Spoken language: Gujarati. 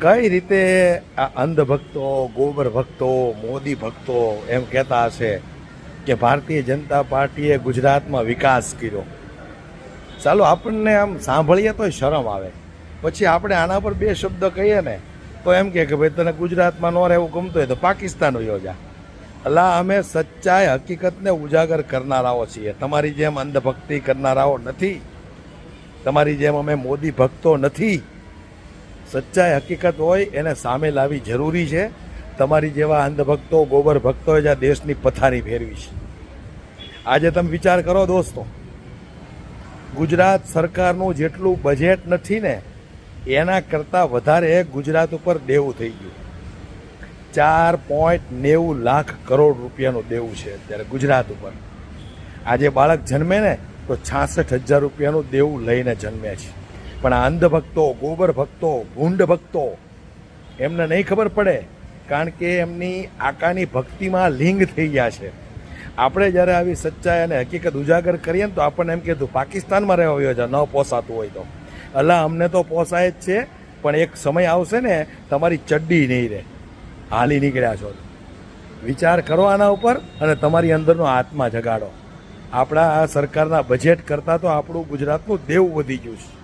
કઈ રીતે આ અંધભક્તો, ગોબર ભક્તો, મોદી ભક્તો એમ કહેતા હશે કે ભારતીય જનતા પાર્ટીએ ગુજરાતમાં વિકાસ કર્યો? ચાલો આપણને આમ સાંભળીએ તોય શરમ આવે, પછી આપણે આના પર બે શબ્દ કહીએ ને તો એમ કે ભાઈ તને ગુજરાતમાં ન રહેવું ગમતું હોય તો પાકિસ્તાન યોજા. અલા, અમે સચ્ચાઈ હકીકતને ઉજાગર કરનારાઓ છીએ, તમારી જેમ અંધભક્તિ કરનારાઓ નથી, તમારી જેમ અમે મોદી ભક્તો નથી. સચ્ચાઈ હકીકત હોય એને સામે લાવવી જરૂરી છે. તમારી જેવા અંધભક્તો, ગોબર ભક્તોએ જ આ દેશની પથારી ફેરવી છે. આજે તમે વિચાર કરો દોસ્તો, ગુજરાત સરકારનું જેટલું બજેટ નથી ને એના કરતાં વધારે ગુજરાત ઉપર દેવું થઈ ગયું. 4.90 લાખ કરોડ રૂપિયાનું દેવું છે અત્યારે ગુજરાત ઉપર. આજે બાળક જન્મે ને તો 66,000 રૂપિયાનું દેવું લઈને જન્મે છે. પણ આ અંધભક્તો, ગોબર ભક્તો, ભૂંડ ભક્તો એમને નહીં ખબર પડે, કારણ કે એમની આકાની ભક્તિમાં લિંગ થઈ ગયા છે. આપણે જ્યારે આવી સચ્ચાઈ અને હકીકત ઉજાગર કરીએ ને તો આપણને એમ કીધું પાકિસ્તાનમાં રહેવા આવ્યો છે, ન પોસાતું હોય તો. અલ્લા, અમને તો પોસાય જ છે, પણ એક સમય આવશે ને તમારી ચડ્ડી નહીં રહે, હાલી નીકળ્યા છો. વિચાર કરો આના ઉપર અને તમારી અંદરનો આત્મા જગાડો. આપણા આ સરકારના બજેટ કરતાં તો આપણું ગુજરાતનું દેવું વધી ગયું છે.